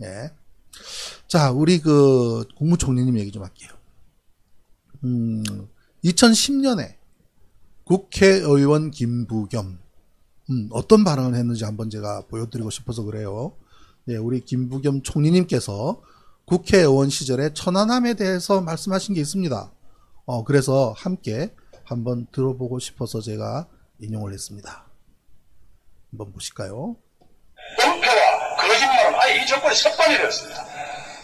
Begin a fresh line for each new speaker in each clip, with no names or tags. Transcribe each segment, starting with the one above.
예. 자, 우리 그 국무총리님 얘기 좀 할게요. 2010년에 국회의원 김부겸 어떤 발언을 했는지 한번 제가 보여드리고 싶어서 그래요. 예, 우리 김부겸 총리님께서 국회의원 시절에 천안함에 대해서 말씀하신 게 있습니다. 그래서 함께 한번 들어보고 싶어서 제가 인용을 했습니다. 한번 보실까요?
은폐와 거짓말은 아예 이 정권의 습관이 되었습니다.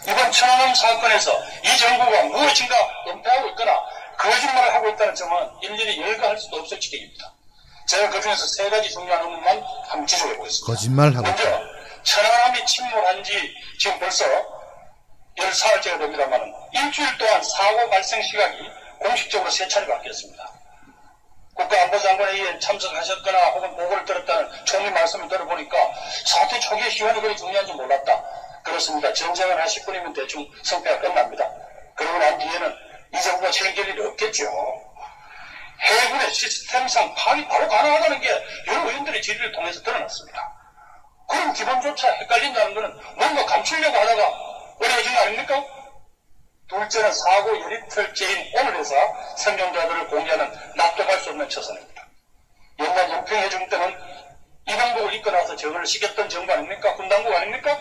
이번 천안함 사건에서 이 정부가 무엇인가 은폐하고 있거나 거짓말을 하고 있다는 점은 일일이 열거할 수도 없을 지경입니다. 제가 그중에서 세 가지 중요한 의문만 한번 지적해 보겠습니다.
거짓말하고
먼저 천안함이 침몰한 지 지금 벌써 14일째가 됩니다만 일주일 동안 사고 발생 시각이 공식적으로 3차례 바뀌었습니다. 국가안보장관회의에 참석하셨거나 혹은 보고를 들었다는 총리 말씀을 들어보니까 사태 초기에 시간이 그리 중요한 줄 몰랐다. 그렇습니다. 전쟁을 한 10분이면 대충 성패가 끝납니다. 그러고 난 뒤에는 이 정부가 책임질 일이 없겠죠. 해군의 시스템상 파악이 바로 가능하다는 게 여러 의원들의 질의를 통해서 드러났습니다. 그럼 기본조차 헷갈린다는 것은 뭔가 감추려고 하다가 어려워진 거 아닙니까? 둘째는 사고 열이틀째인 오늘에서 생존자들을 공개하는 납득할 수 없는 처사입니다. 옛날 연평해중 때는 이방복을 입고 나서 저걸 시켰던 정부 아닙니까? 군당국 아닙니까?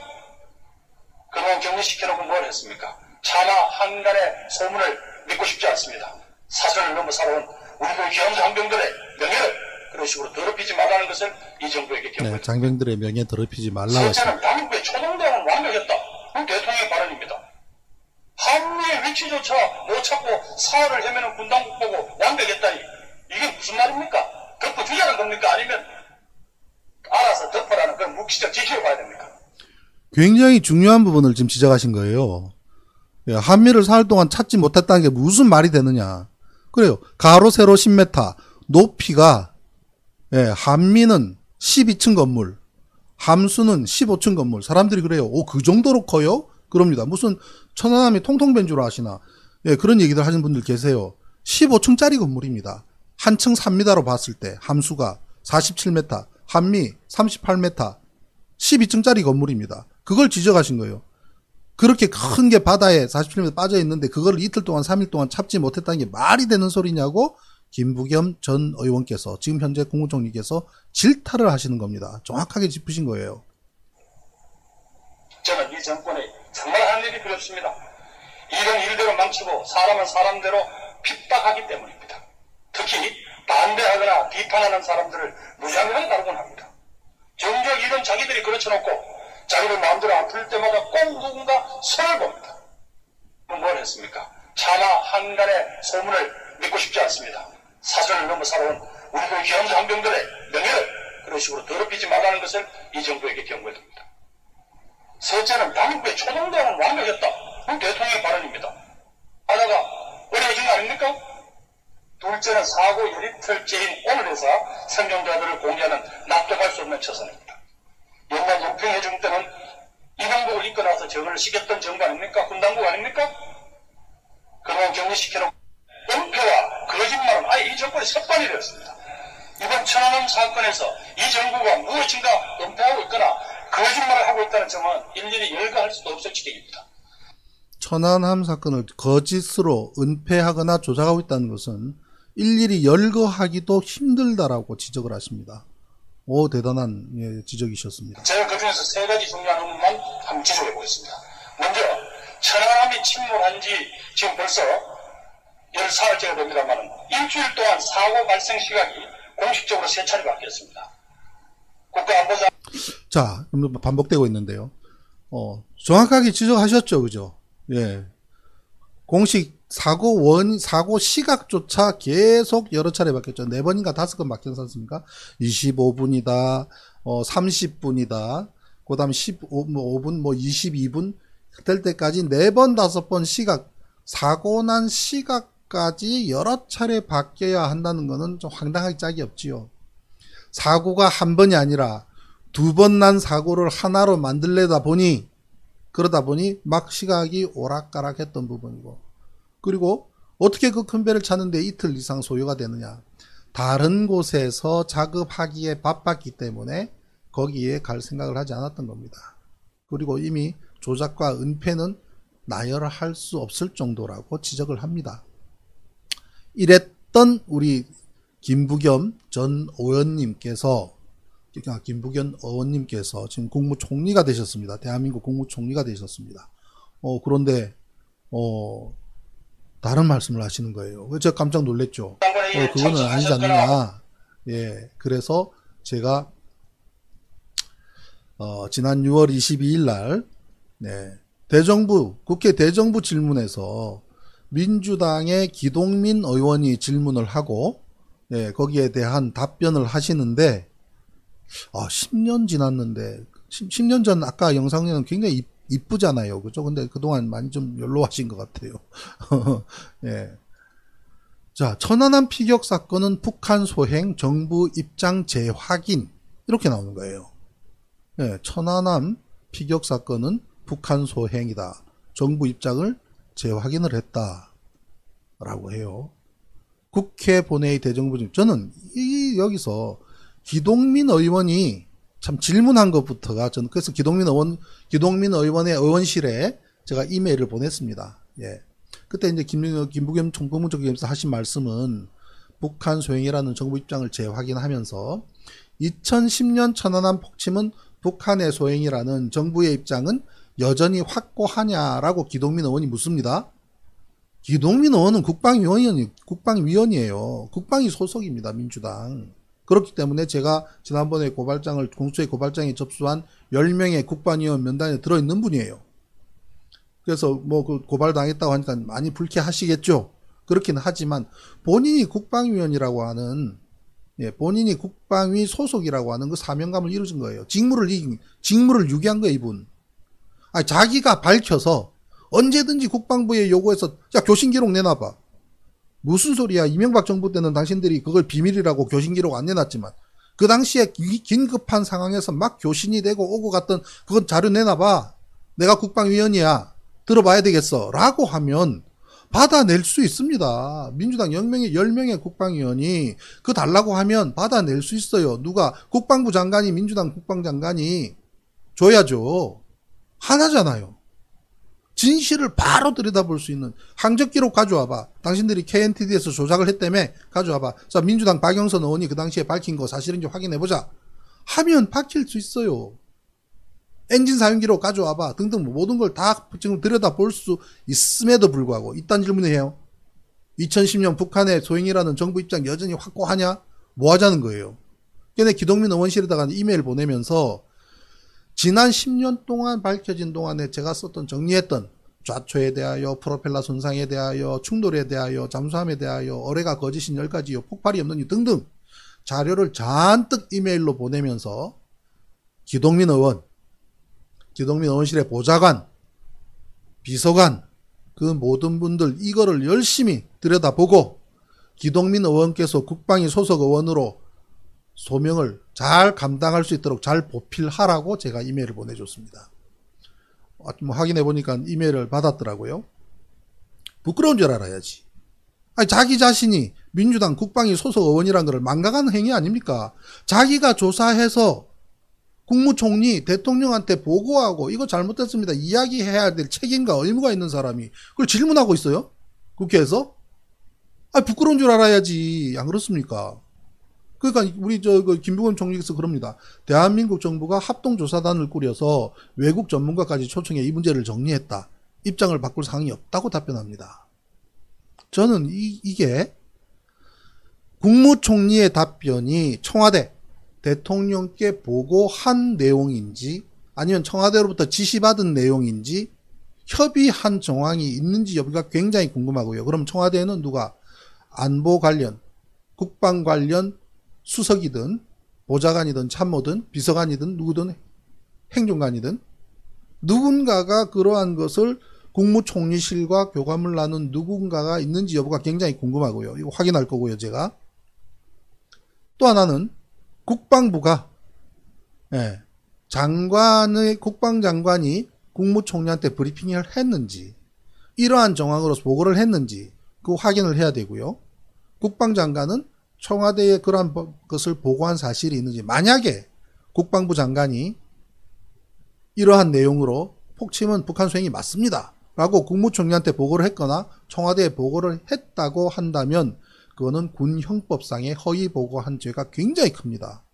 그동안 격리시켜놓고 뭘 했습니까? 차마 한간의 소문을 믿고 싶지 않습니다. 사선을 넘어 살아온 우리들 귀한 장병들의 명예를 그런 식으로 더럽히지 말라는 것을 이 정부에게 경고했습니다.
네, 장병들의 명예 더럽히지 말라고
셋째는 당국의 초동대응은 완벽했다. 그건 대통령의 발언입니다. 한미의 위치조차 못 찾고 사흘을 헤매는 군당국 보고 완벽했다니 이게 무슨 말입니까? 덮어주자는 겁니까? 아니면 알아서 덮어라는 그런 묵시적 지시를 봐야 됩니까?
굉장히 중요한 부분을 지금 지적하신 거예요. 예, 한미를 사흘 동안 찾지 못했다는 게 무슨 말이 되느냐. 그래요. 가로 세로 10m, 높이가 한미는 12층 건물, 함수는 15층 건물. 사람들이 그래요. 그 정도로 커요? 그럽니다. 무슨 천안함이 통통 벤 줄 아시나. 예, 그런 얘기들 하시는 분들 계세요. 15층짜리 건물입니다. 한 층 3m로 봤을 때 함수가 47m, 한미 38m, 12층짜리 건물입니다. 그걸 지적하신 거예요. 그렇게 큰 게 바다에 47m 빠져 있는데 그걸 이틀 동안 3일 동안 찾지 못했다는 게 말이 되는 소리냐고 김부겸 전 의원께서 지금 현재 국무총리께서 질타를 하시는 겁니다. 정확하게 짚으신 거예요.
저는 이 정권에 정말 할 일이 필요 없습니다. 일은 일대로 망치고 사람은 사람대로 핍박하기 때문입니다. 특히 반대하거나 비판하는 사람들을 무장하게 다루곤 합니다. 정작 일은 자기들이 그렇혀놓고 자기들 마음대로 안 풀릴 때마다 꼭 누군가 손을 봅니다. 뭘 했습니까? 차마 한간의 소문을 믿고 싶지 않습니다. 사선을 넘어 살아온 우리들 귀한 장병들의 명예를 그런 식으로 더럽히지 말라는 것을 이 정부에게 경고해둡니다. 셋째는 당국의 초동대응은 완벽했다. 그건 대통령의 발언입니다. 하다가 어려워진 거 아닙니까? 둘째는 사고 열이틀째인 오늘에서 생존자들을 공개하는 납득할 수 없는 처사입니다. 옛날 연평해중 때는 이방복을 입고 나서 저걸 시켰던 정부 아닙니까? 군당국 아닙니까? 그동안 격리시켜놓고 은폐와 거짓말은 아예 이 정권의 습관이 되었습니다. 이번 천안함 사건에서 이 정부가 무엇인가 은폐하고 있거나 거짓말을 하고 있다는 점은 일일이 열거할 수도 없을 지경입니다.
천안함 사건을 거짓으로 은폐하거나 조작하고 있다는 것은 일일이 열거하기도 힘들다라고 지적을 하십니다. 대단한 지적이셨습니다.
제가 그중에서 세 가지 중요한 의문만 한번 지적해 보겠습니다. 먼저 천안함이 침몰한 지 지금 벌써 14일째가 됩니다만 일주일 동안 사고 발생 시각이 공식적으로 3차례 바뀌었습니다. 국가안보장
자, 반복되고 있는데요. 정확하게 지적하셨죠, 그죠? 예. 공식 사고 시각조차 계속 여러 차례 바뀌었죠. 4번인가 5번 바뀌었지 않습니까? 25분이다, 30분이다, 그 다음에 15분, 22분 될 때까지 4번, 5번 사고 난 시각까지 여러 차례 바뀌어야 한다는 거는 좀 황당하게 짝이 없지요. 사고가 한 번이 아니라 2번 난 사고를 하나로 만들려다 보니 그러다 보니 막 시각이 오락가락 했던 부분이고, 그리고 어떻게 그 큰 배를 찾는데 이틀 이상 소요가 되느냐. 다른 곳에서 작업하기에 바빴기 때문에 거기에 갈 생각을 하지 않았던 겁니다. 그리고 이미 조작과 은폐는 나열할 수 없을 정도라고 지적을 합니다. 이랬던 우리 김부겸 전 의원님께서 김부겸 의원님께서 지금 국무총리가 되셨습니다. 대한민국 국무총리가 되셨습니다. 그런데 다른 말씀을 하시는 거예요. 제가 깜짝 놀랐죠. 그거는 아니지 않느냐. 예, 그래서 제가 지난 6월 22일 날 국회 대정부 질문에서 민주당의 기동민 의원이 질문을 하고 거기에 대한 답변을 하시는데 10년 지났는데 10년 전 아까 영상에는 굉장히 이쁘잖아요. 그죠? 근데 그동안 많이 좀 연로하신 것 같아요. 예. 자, 천안함 피격 사건은 북한 소행, 정부 입장 재확인. 이렇게 나오는 거예요. 예, 천안함 피격 사건은 북한 소행이다. 정부 입장을 재확인을 했다. 라고 해요. 국회 본회의 대정부 중, 저는 여기서 기동민 의원이 참 질문한 것부터가 저는 그래서 기동민 의원의 의원실에 제가 이메일을 보냈습니다. 예. 그때 이제 김부겸 총무총리께서 하신 말씀은 북한 소행이라는 정부 입장을 재확인하면서 2010년 천안함 폭침은 북한의 소행이라는 정부의 입장은 여전히 확고하냐라고 기동민 의원이 묻습니다. 기동민 의원은 국방위원이에요. 국방위 소속입니다. 민주당. 그렇기 때문에 제가 지난번에 공수처의 고발장에 접수한 10명의 국방위원 명단에 들어있는 분이에요. 그래서 그 고발당했다고 하니까 많이 불쾌하시겠죠. 그렇긴 하지만 본인이 국방위원이라고 하는 본인이 국방위 소속이라고 하는 그 사명감을 이루어진 거예요. 직무를 유기한 거예요, 이분. 자기가 밝혀서 언제든지 국방부에 요구해서 야 교신 기록 내놔봐. 무슨 소리야. 이명박 정부 때는 당신들이 그걸 비밀이라고 교신 기록 안 내놨지만 그 당시에 긴급한 상황에서 막 교신이 되고 오고 갔던 그건 자료 내놔봐. 내가 국방위원이야. 들어봐야 되겠어. 라고 하면 받아낼 수 있습니다. 민주당 10명의 국방위원이 그 달라고 하면 받아낼 수 있어요. 누가? 국방부 장관이, 민주당 국방장관이 줘야죠. 하나잖아요. 진실을 바로 들여다볼 수 있는 항적기록 가져와봐. 당신들이 KNTD에서 조작을 했다며 가져와봐. 자, 민주당 박영선 의원이 그 당시에 밝힌 거 사실인지 확인해보자. 하면 밝힐 수 있어요. 엔진 사용기록 가져와봐. 등등 모든 걸 다 지금 들여다볼 수 있음에도 불구하고 이딴 질문을 해요. 2010년 북한의 소행이라는 정부 입장 여전히 확고하냐? 뭐 하자는 거예요. 걔네 기동민 의원실에다가 이메일 보내면서 지난 10년 동안 밝혀진 동안에 제가 정리했던 좌초에 대하여, 프로펠러 손상에 대하여, 충돌에 대하여, 잠수함에 대하여, 어뢰가 거짓인 10가지요, 폭발이 없는 이 등등 자료를 잔뜩 이메일로 보내면서 기동민 의원실의 보좌관, 비서관, 그 모든 분들 이거를 열심히 들여다보고 기동민 의원께서 국방위 소속 의원으로 소명을 잘 감당할 수 있도록 잘 보필하라고 제가 이메일을 보내줬습니다. 확인해보니까 이메일을 받았더라고요. 부끄러운 줄 알아야지. 자기 자신이 민주당 국방위 소속 의원이라는 것을 망각하는 행위 아닙니까? 자기가 조사해서 국무총리, 대통령한테 보고하고 이거 잘못됐습니다. 이야기해야 될 책임과 의무가 있는 사람이 그걸 질문하고 있어요? 국회에서? 부끄러운 줄 알아야지. 안 그렇습니까? 그러니까 우리 김부겸 총리께서 그럽니다. 대한민국 정부가 합동조사단을 꾸려서 외국 전문가까지 초청해 이 문제를 정리했다. 입장을 바꿀 사항이 없다고 답변합니다. 저는 이게 국무총리의 답변이 청와대 대통령께 보고한 내용인지 아니면 청와대로부터 지시받은 내용인지 협의한 정황이 있는지 여부가 굉장히 궁금하고요. 그럼 청와대는 누가 안보 관련, 국방 관련 수석이든 보좌관이든 참모든 비서관이든 누구든 행정관이든 누군가가 그러한 것을 국무총리실과 교감을 나눈 누군가가 있는지 여부가 굉장히 궁금하고요. 이거 확인할 거고요, 제가. 또 하나는 국방부가 국방장관이 국무총리한테 브리핑을 했는지 이러한 정황으로 보고를 했는지 그 확인을 해야 되고요. 국방장관은 청와대에 그러한 것을 보고한 사실이 있는지 만약에 국방부 장관이 이러한 내용으로 폭침은 북한 수행이 맞습니다. 라고 국무총리한테 보고를 했거나 청와대에 보고를 했다고 한다면 그거는 군 형법상의 허위 보고한 죄가 굉장히 큽니다.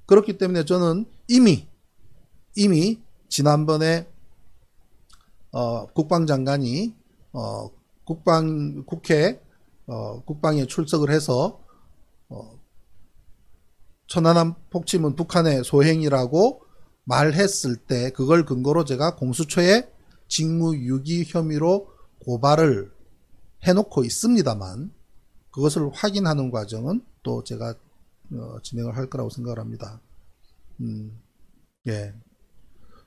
그렇기 때문에 저는 이미 지난번에 국방장관이 국방에 출석을 해서 천안함 폭침은 북한의 소행이라고 말했을 때 그걸 근거로 제가 공수처에 직무유기 혐의로 고발을 해놓고 있습니다만 그것을 확인하는 과정은 또 제가 진행을 할 거라고 생각을 합니다. 예.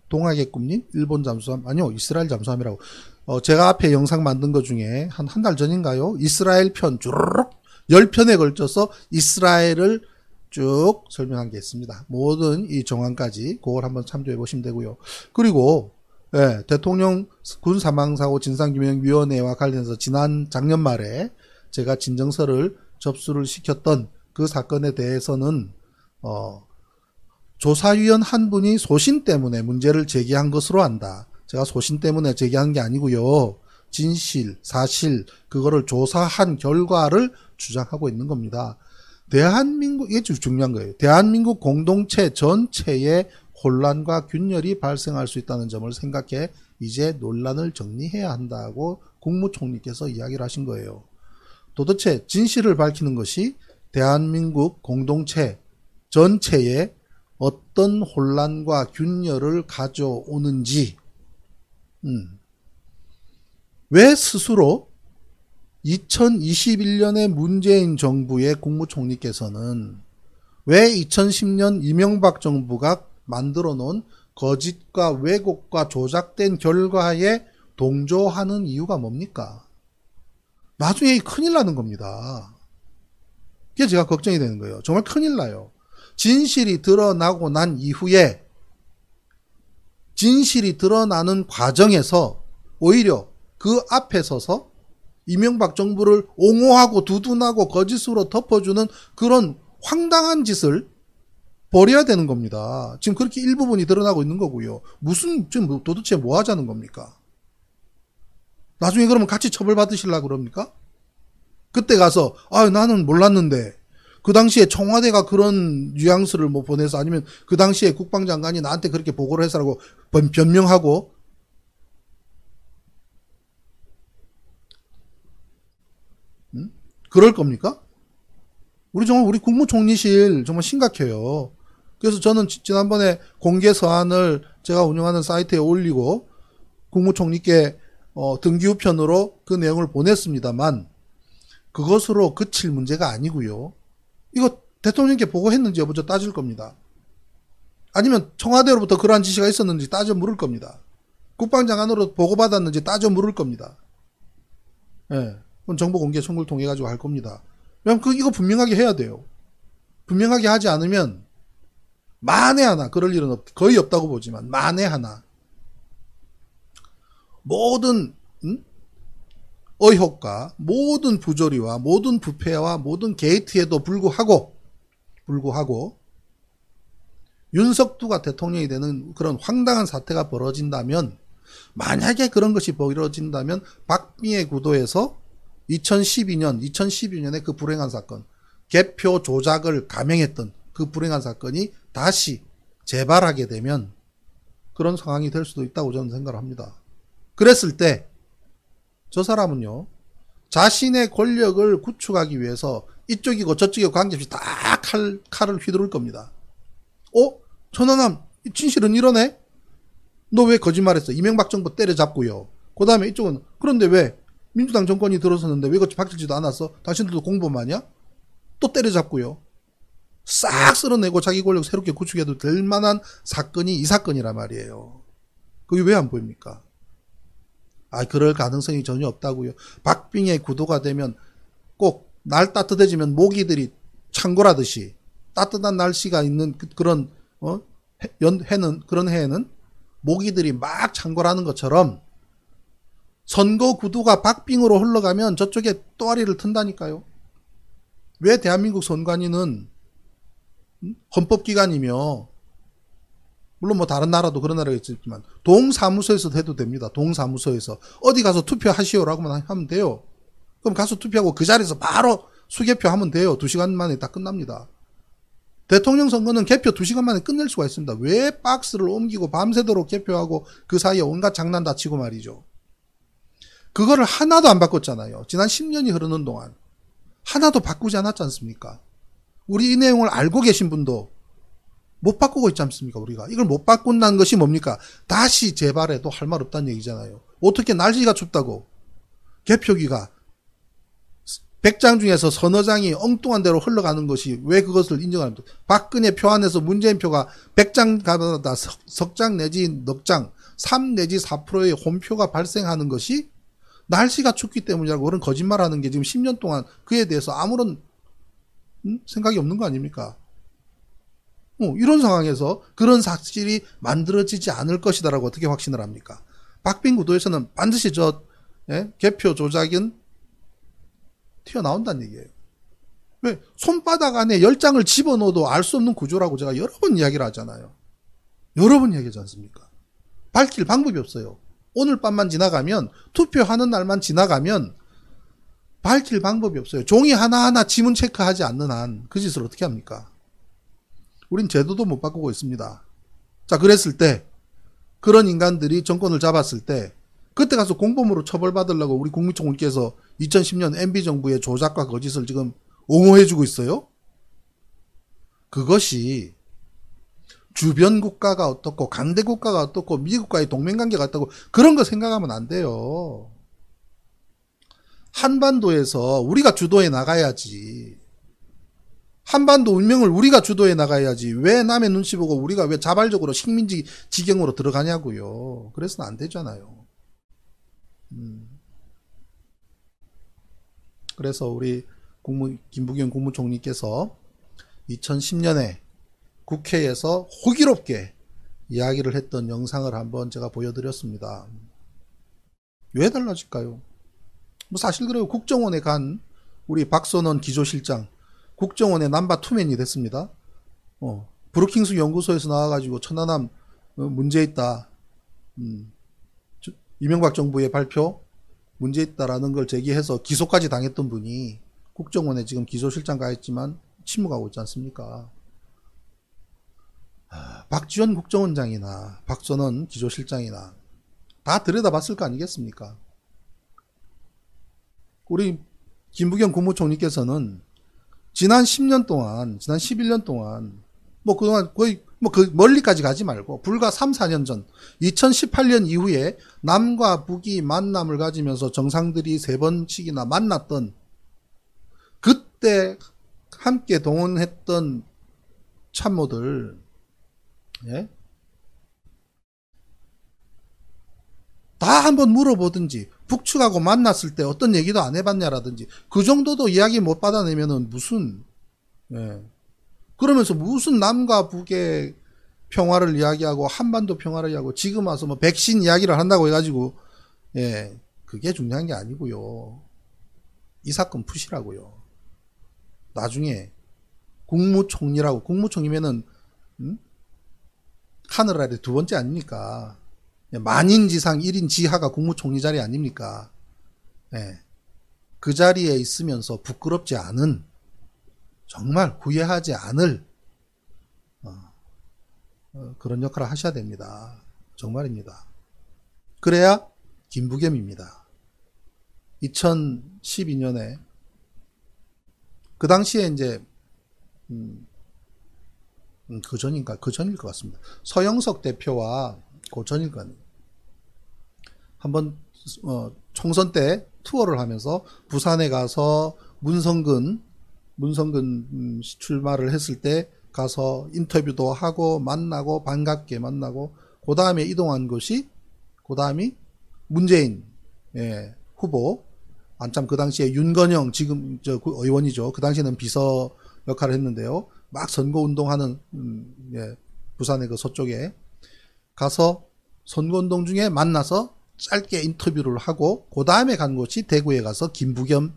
동학의 꿈님, 일본 잠수함, 아니요, 이스라엘 잠수함이라고. 제가 앞에 영상 만든 것 중에 한 달 전인가요? 이스라엘 편 주르륵 10편에 걸쳐서 이스라엘을 쭉 설명한 게 있습니다. 모든 이 정황까지 그걸 한번 참조해 보시면 되고요. 그리고 예, 대통령 군사망사고 진상규명위원회와 관련해서 작년 말에 제가 진정서를 접수를 시켰던 그 사건에 대해서는 조사위원 한 분이 소신 때문에 문제를 제기한 것으로 안다. 제가 소신 때문에 제기한 게 아니고요. 진실, 사실 그거를 조사한 결과를 주장하고 있는 겁니다. 대한민국, 이게 중요한 거예요. 대한민국 공동체 전체에 혼란과 균열이 발생할 수 있다는 점을 생각해 이제 논란을 정리해야 한다고 국무총리께서 이야기를 하신 거예요. 도대체 진실을 밝히는 것이 대한민국 공동체 전체에 어떤 혼란과 균열을 가져오는지, 왜 스스로 2021년에 문재인 정부의 국무총리께서는 왜 2010년 이명박 정부가 만들어 놓은 거짓과 왜곡과 조작된 결과에 동조하는 이유가 뭡니까? 나중에 큰일 나는 겁니다. 그게 제가 걱정이 되는 거예요. 정말 큰일 나요. 진실이 드러나고 난 이후에 진실이 드러나는 과정에서 오히려 그 앞에 서서 이명박 정부를 옹호하고 두둔하고 거짓으로 덮어주는 그런 황당한 짓을 벌여야 되는 겁니다. 지금 그렇게 일부분이 드러나고 있는 거고요. 지금 도대체 뭐 하자는 겁니까? 나중에 그러면 같이 처벌받으시려고 그럽니까? 그때 가서 나는 몰랐는데 그 당시에 청와대가 그런 뉘앙스를 보내서 아니면 그 당시에 국방장관이 나한테 그렇게 보고를 해서라고 변명하고 그럴 겁니까? 우리 국무총리실 정말 심각해요. 그래서 저는 지난번에 공개 서한을 제가 운영하는 사이트에 올리고 국무총리께 등기우편으로 그 내용을 보냈습니다만 그것으로 그칠 문제가 아니고요. 이거 대통령께 보고했는지 여부터 따질 겁니다. 아니면 청와대로부터 그러한 지시가 있었는지 따져 물을 겁니다. 국방장관으로 보고받았는지 따져 물을 겁니다. 예. 그건 정보 공개 청구를 통해 가지고 할 겁니다. 왜냐면 이거 분명하게 해야 돼요. 분명하게 하지 않으면 만에 하나 그럴 일은 거의 없다고 보지만 만에 하나 모든 의혹과 모든 부조리와 모든 부패와 모든 게이트에도 불구하고 윤석두가 대통령이 되는 그런 황당한 사태가 벌어진다면 만약에 그런 것이 벌어진다면 박빙의 구도에서 2012년에 그 불행한 사건 개표 조작을 감행했던 그 불행한 사건이 다시 재발하게 되면 그런 상황이 될 수도 있다고 저는 생각을 합니다. 그랬을 때 저 사람은요 자신의 권력을 구축하기 위해서 이쪽이고 저쪽이고 관계없이 다 칼을 휘두를 겁니다. 천안함 진실은 이러네? 너 왜 거짓말했어? 이명박 정부 때려잡고요. 그 다음에 이쪽은 그런데 왜 민주당 정권이 들어섰는데 왜 그것이 바뀌지도 않았어? 당신들도 공범하냐? 또 때려잡고요. 싹 쓸어내고 자기 권력 새롭게 구축해도 될 만한 사건이 이 사건이란 말이에요. 그게 왜 안 보입니까? 그럴 가능성이 전혀 없다고요. 박빙의 구도가 되면 꼭 날 따뜻해지면 모기들이 창궐하듯이 따뜻한 날씨가 있는 그런 그런 해에는 모기들이 막 창궐하는 것처럼 선거 구도가 박빙으로 흘러가면 저쪽에 또아리를 튼다니까요. 왜 대한민국 선관위는 헌법기관이며 물론 뭐 다른 나라도 그런 나라가 있지만 동사무소에서도 해도 됩니다. 동사무소에서 어디 가서 투표하시오라고만 하면 돼요. 그럼 가서 투표하고 그 자리에서 바로 수개표 하면 돼요. 2시간 만에 다 끝납니다. 대통령 선거는 개표 2시간 만에 끝낼 수가 있습니다. 왜 박스를 옮기고 밤새도록 개표하고 그 사이에 온갖 장난 다 치고 말이죠. 그거를 하나도 안 바꿨잖아요. 지난 10년이 흐르는 동안 하나도 바꾸지 않았지 않습니까? 우리 이 내용을 알고 계신 분도 못 바꾸고 있지 않습니까? 우리가 이걸 못 바꾼다는 것이 뭡니까? 다시 재발해도 할 말 없다는 얘기잖아요. 어떻게 날씨가 춥다고 개표기가 100장 중에서 서너 장이 엉뚱한 대로 흘러가는 것이 왜 그것을 인정합니까? 박근혜 표 안에서 문재인 표가 100장 가다 석장 내지 넉 장, 3 내지 4%의 홈표가 발생하는 것이 날씨가 춥기 때문이라고 그런 거짓말하는 게 지금 10년 동안 그에 대해서 아무런 생각이 없는 거 아닙니까? 이런 상황에서 그런 사실이 만들어지지 않을 것이다라고 어떻게 확신을 합니까? 박빙 구도에서는 반드시 개표 조작은 튀어나온다는 얘기예요. 왜? 손바닥 안에 10장을 집어넣어도 알 수 없는 구조라고 제가 여러 번 이야기를 하잖아요. 여러 번 이야기하지 않습니까? 밝힐 방법이 없어요. 오늘 밤만 지나가면, 투표하는 날만 지나가면 밝힐 방법이 없어요. 종이 하나하나 지문 체크하지 않는 한 그 짓을 어떻게 합니까? 우린 제도도 못 바꾸고 있습니다. 자, 그랬을 때 그런 인간들이 정권을 잡았을 때 그때 가서 공범으로 처벌받으려고 우리 국무총리께서 2010년 MB정부의 조작과 거짓을 지금 옹호해주고 있어요? 그것이 주변 국가가 어떻고 강대 국가가 어떻고 미국과의 동맹관계가 어떻고 그런 거 생각하면 안 돼요. 한반도에서 우리가 주도해 나가야지. 한반도 운명을 우리가 주도해 나가야지. 왜 남의 눈치 보고 우리가 왜 자발적으로 식민지 지경으로 들어가냐고요. 그래서는 안 되잖아요. 그래서 우리 김부겸 국무총리께서 2010년에 국회에서 호기롭게 이야기를 했던 영상을 한번 제가 보여드렸습니다. 왜 달라질까요? 뭐 사실 그래요. 국정원에 간 우리 박선원 기조실장 국정원의 넘버 투맨이 됐습니다. 브루킹스 연구소에서 나와가지고 천안함 문제 있다. 이명박 정부의 발표 문제 있다라는 걸 제기해서 기소까지 당했던 분이 국정원에 지금 기소실장 가 있지만 침묵하고 있지 않습니까? 박지원 국정원장이나 박선원 기조실장이나 다 들여다봤을 거 아니겠습니까? 우리 김부겸 국무총리께서는 지난 10년 동안, 지난 11년 동안 뭐 그동안 거의 그 멀리까지 가지 말고 불과 3, 4년 전 2018년 이후에 남과 북이 만남을 가지면서 정상들이 3번씩이나 만났던 그때 함께 동원했던 참모들 다 한번 물어보든지 북측하고 만났을 때 어떤 얘기도 안 해봤냐라든지 그 정도도 이야기 못 받아내면은 무슨 그러면서 무슨 남과 북의 평화를 이야기하고 한반도 평화를 이야기하고 지금 와서 뭐 백신 이야기를 한다고 해가지고 그게 중요한 게 아니고요. 이 사건 푸시라고요. 나중에 국무총리라고 국무총리면은 하늘 아래 2번째 아닙니까? 만인지상 1인 지하가 국무총리 자리 아닙니까? 그 자리에 있으면서 부끄럽지 않은 정말 후회하지 않을 그런 역할을 하셔야 됩니다. 정말입니다. 그래야 김부겸입니다. 2012년에 그 당시에 이제 그 전일 것 같습니다. 서영석 대표와 그 전일 거 아니에요. 한번 총선 때 투어를 하면서 부산에 가서 문성근 출마를 했을 때 가서 인터뷰도 하고 만나고 반갑게 만나고 그 다음에 이동한 것이 그 다음이 문재인 후보 한참 그 당시에 윤건영 지금 의원이죠. 그 당시에는 비서 역할을 했는데요. 막 선거운동하는 부산의 그 서쪽에 가서 선거운동 중에 만나서 짧게 인터뷰를 하고 그 다음에 간 곳이 대구에 가서 김부겸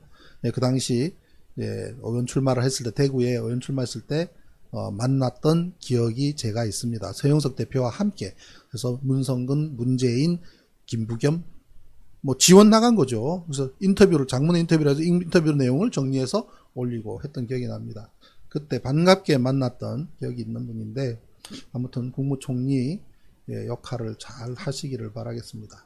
그 당시 의원 출마를 했을 때 대구에 의원 출마했을 때 만났던 기억이 제가 있습니다. 서영석 대표와 함께. 그래서 문성근, 문재인, 김부겸 뭐 지원 나간 거죠. 그래서 인터뷰를 장문 인터뷰를 해서 인터뷰 내용을 정리해서 올리고 했던 기억이 납니다. 그때 반갑게 만났던 기억이 있는 분인데 아무튼 국무총리 역할을 잘 하시기를 바라겠습니다.